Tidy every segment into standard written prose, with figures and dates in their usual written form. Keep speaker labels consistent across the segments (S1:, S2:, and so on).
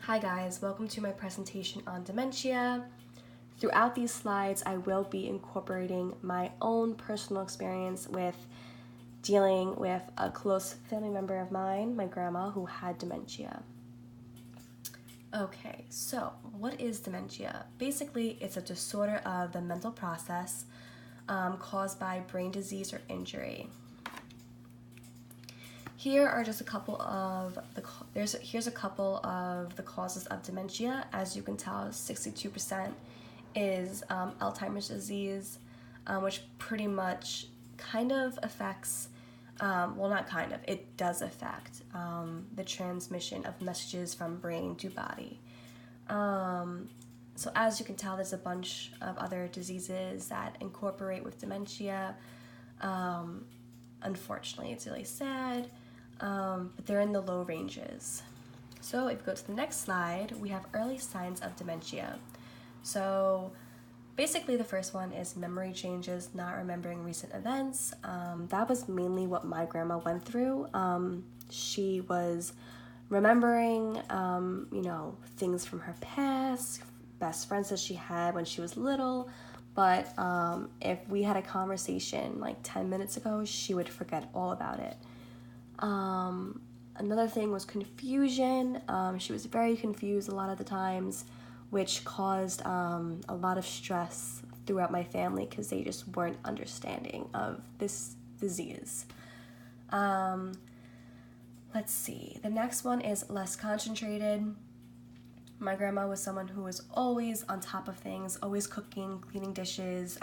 S1: Hi guys, welcome to my presentation on dementia. Throughout these slides, I will be incorporating my own personal experience with dealing with a close family member of mine, my grandma, who had dementia. Okay, so what is dementia? Basically, it's a disorder of the mental process caused by brain disease or injury. Here's a couple of the causes of dementia. As you can tell, 62% is Alzheimer's disease, which pretty much kind of affects, it does affect the transmission of messages from brain to body. So as you can tell, there's a bunch of other diseases that incorporate with dementia. Unfortunately, it's really sad. But they're in the low ranges. So if we go to the next slide, we have early signs of dementia. So basically the first one is memory changes, not remembering recent events. That was mainly what my grandma went through. She was remembering, things from her past, best friends that she had when she was little. But if we had a conversation like 10 minutes ago, she would forget all about it. Another thing was confusion. She was very confused a lot of the times, which caused a lot of stress throughout my family because they just weren't understanding of this disease. Let's see. The next one is less concentrated. My grandma was someone who was always on top of things, always cooking, cleaning dishes,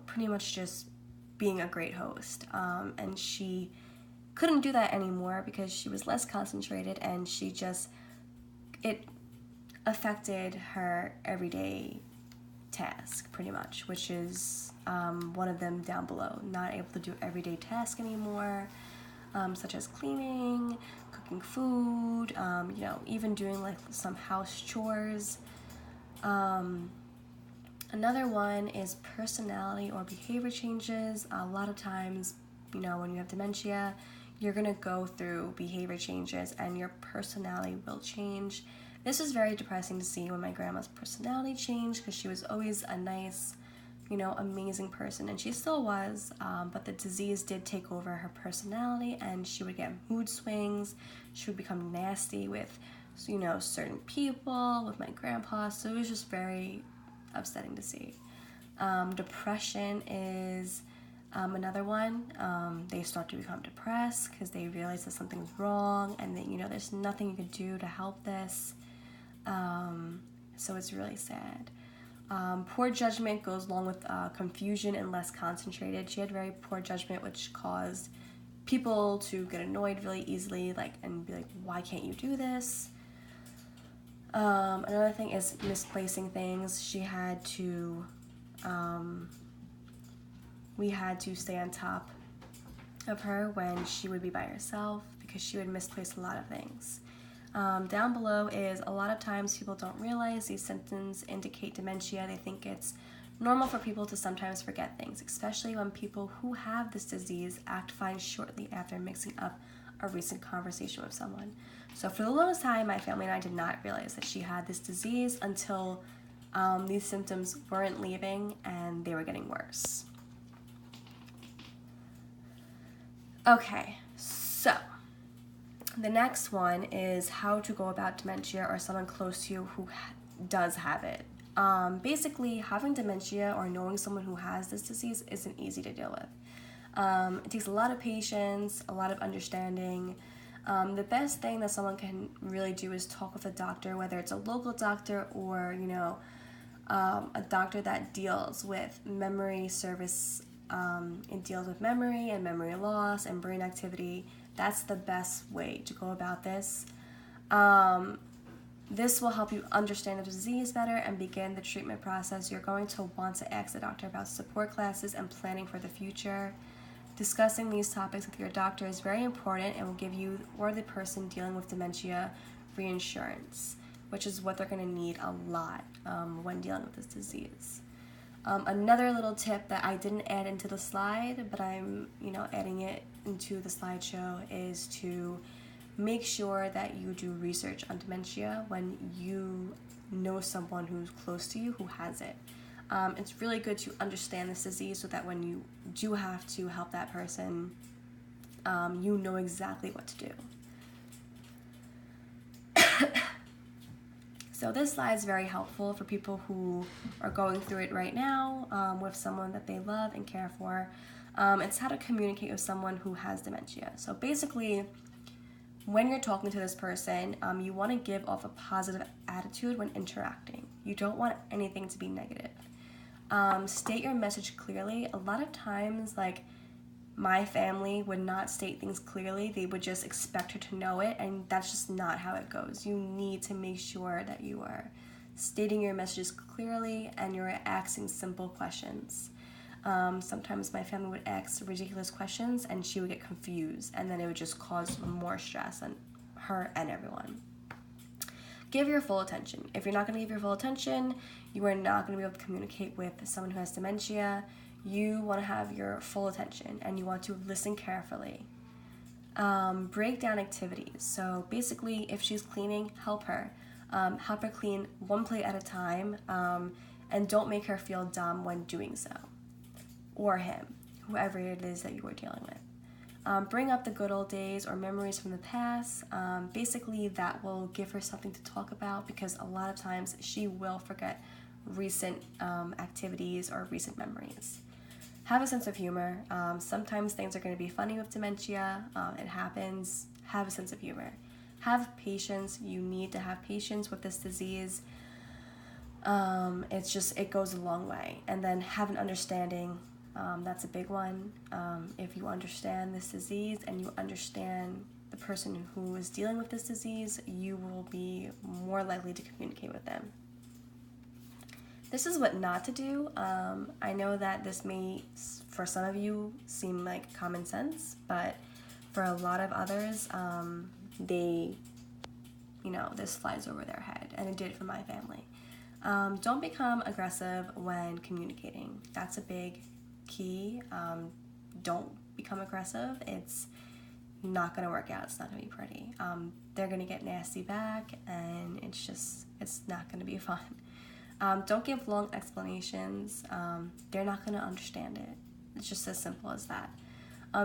S1: pretty much just being a great host. And she couldn't do that anymore because she was less concentrated, and it affected her everyday task pretty much, which is one of them down below. Not able to do everyday tasks anymore, such as cleaning, cooking food, even doing like some house chores. Another one is personality or behavior changes. A lot of times, when you have dementia, you're going to go through behavior changes and your personality will change. This is very depressing to see when my grandma's personality changed, because she was always a nice, amazing person, and she still was, but the disease did take over her personality, and she would get mood swings. She would become nasty with, certain people, with my grandpa, so it was just very upsetting to see. Depression is another one. They start to become depressed because they realize that something's wrong, and that there's nothing you can do to help this. So it's really sad. Poor judgment goes along with confusion and less concentrated. She had very poor judgment, which caused people to get annoyed really easily, and be like, "Why can't you do this?" Another thing is misplacing things. We had to stay on top of her when she would be by herself, because she would misplace a lot of things. Down below is a lot of times people don't realize these symptoms indicate dementia. They think it's normal for people to sometimes forget things, especially when people who have this disease act fine shortly after mixing up a recent conversation with someone. So for the longest time, my family and I did not realize that she had this disease until these symptoms weren't leaving and they were getting worse. Okay, so the next one is how to go about dementia or someone close to you who does have it. Basically, having dementia or knowing someone who has this disease isn't easy to deal with. It takes a lot of patience, a lot of understanding. The best thing that someone can really do is talk with a doctor, whether it's a local doctor or, a doctor that deals with memory service. It deals with memory and memory loss and brain activity. That's the best way to go about this. This will help you understand the disease better and begin the treatment process. You're going to want to ask the doctor about support classes and planning for the future. Discussing these topics with your doctor is very important and will give you or the person dealing with dementia reassurance, which is what they're going to need a lot when dealing with this disease. Another little tip that I didn't add into the slide, but I'm adding it into the slideshow, is to make sure that you do research on dementia when you know someone who's close to you who has it. It's really good to understand this disease so that when you do have to help that person, you know exactly what to do. So this slide is very helpful for people who are going through it right now with someone that they love and care for. It's how to communicate with someone who has dementia. So basically, when you're talking to this person, you want to give off a positive attitude when interacting. You don't want anything to be negative. State your message clearly. A lot of times, like, my family would not state things clearly. They would just expect her to know it, and that's just not how it goes. You need to make sure that you are stating your messages clearly and you're asking simple questions. Sometimes my family would ask ridiculous questions and she would get confused, and then it would just cause more stress on her and everyone. Give your full attention. If you're not going to give your full attention, you are not going to be able to communicate with someone who has dementia. You want to have your full attention and you want to listen carefully. Break down activities. So basically, if she's cleaning, help her. Help her clean one plate at a time, and don't make her feel dumb when doing so. Or him, whoever it is that you are dealing with. Bring up the good old days or memories from the past. Basically, that will give her something to talk about, because a lot of times she will forget recent activities or recent memories. Have a sense of humor. Sometimes things are going to be funny with dementia. It happens. Have a sense of humor. Have patience. You need to have patience with this disease. It goes a long way. And then have an understanding. That's a big one. If you understand this disease and you understand the person who is dealing with this disease, you will be more likely to communicate with them. This is what not to do. I know that this may, for some of you, seem like common sense, but for a lot of others, this flies over their head, and it did for my family. Don't become aggressive when communicating. That's a big key. Don't become aggressive. It's not going to work out. It's not going to be pretty. They're going to get nasty back, and it's not going to be fun. Don't give long explanations. They're not going to understand it. It's just as simple as that.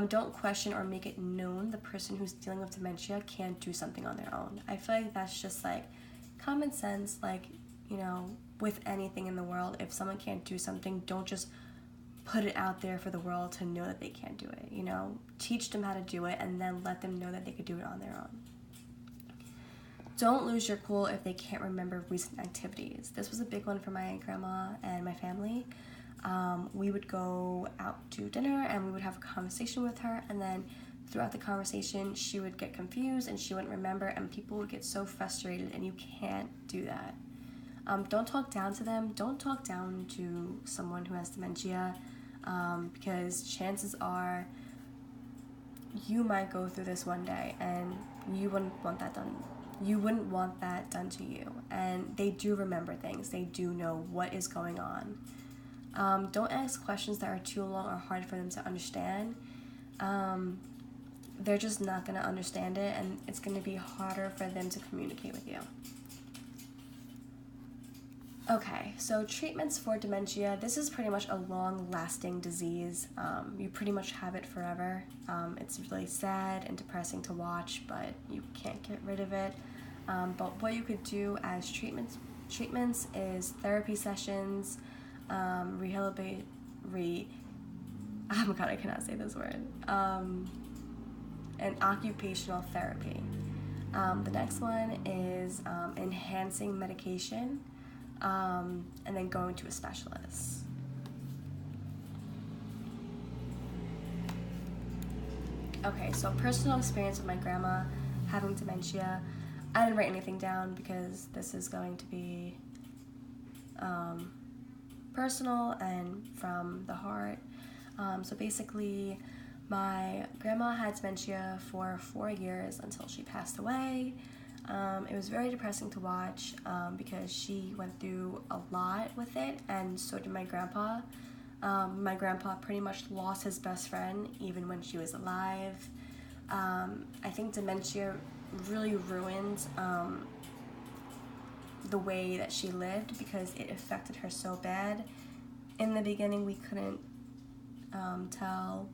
S1: Don't question or make it known the person who's dealing with dementia can't do something on their own. I feel like that's just like common sense. Like, with anything in the world, if someone can't do something, don't just put it out there for the world to know that they can't do it. Teach them how to do it, and then let them know that they could do it on their own. Don't lose your cool if they can't remember recent activities. This was a big one for my grandma and my family. We would go out to dinner and we would have a conversation with her, and then throughout the conversation she would get confused and she wouldn't remember, and people would get so frustrated, and you can't do that. Don't talk down to them. Don't talk down to someone who has dementia, because chances are you might go through this one day and you wouldn't want that done. You wouldn't want that done to you. And they do remember things. They do know what is going on. Don't ask questions that are too long or hard for them to understand. They're just not going to understand it, and it's going to be harder for them to communicate with you. Okay, so treatments for dementia. This is pretty much a long-lasting disease. You pretty much have it forever. It's really sad and depressing to watch, but you can't get rid of it. But what you could do as treatments is therapy sessions, oh my god, I cannot say this word, and occupational therapy. The next one is enhancing medication, and then going to a specialist. Okay, so personal experience with my grandma having dementia. I didn't write anything down because this is going to be personal and from the heart. So basically, my grandma had dementia for 4 years until she passed away. It was very depressing to watch because she went through a lot with it, and so did my grandpa. My grandpa pretty much lost his best friend even when she was alive. I think dementia really ruined the way that she lived, because it affected her so bad. In the beginning, we couldn't tell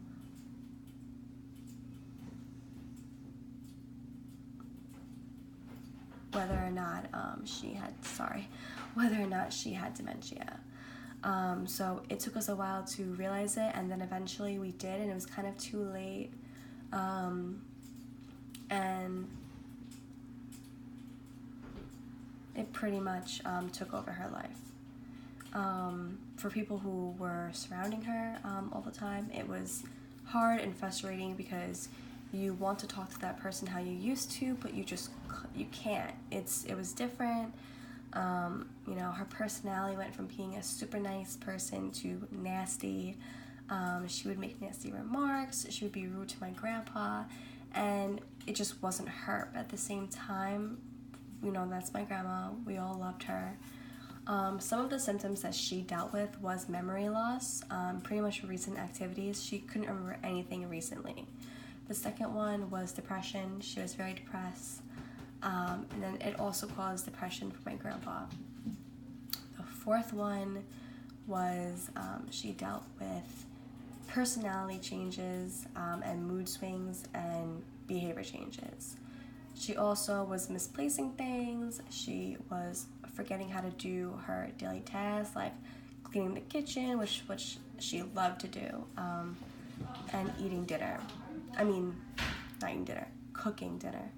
S1: whether or not she had dementia. So it took us a while to realize it, and then eventually we did, and it was kind of too late. And it pretty much took over her life. For people who were surrounding her all the time, it was hard and frustrating, because you want to talk to that person how you used to, but you can't. It was different. Her personality went from being a super nice person to nasty. She would make nasty remarks. She would be rude to my grandpa, and it just wasn't her. But at the same time, that's my grandma. We all loved her. Some of the symptoms that she dealt with was memory loss, pretty much recent activities. She couldn't remember anything recently. The second one was depression. She was very depressed. And then it also caused depression for my grandpa. The fourth one was she dealt with personality changes and mood swings and behavior changes. She also was misplacing things. She was forgetting how to do her daily tasks, like cleaning the kitchen, which she loved to do, and eating dinner. Not eating dinner, cooking dinner.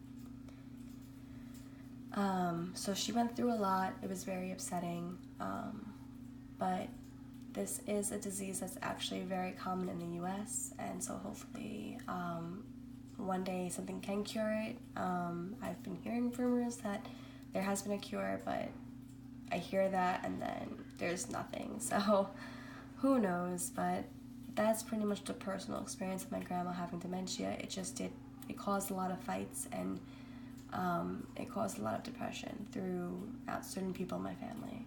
S1: So she went through a lot. It was very upsetting. But this is a disease that's actually very common in the US, and so hopefully one day something can cure it. I've been hearing rumors that there has been a cure, but I hear that and then there's nothing. So who knows? But that's pretty much the personal experience of my grandma having dementia. It caused a lot of fights, and it caused a lot of depression throughout certain people in my family.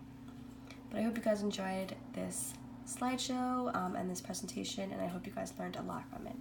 S1: But I hope you guys enjoyed this slideshow and this presentation, and I hope you guys learned a lot from it.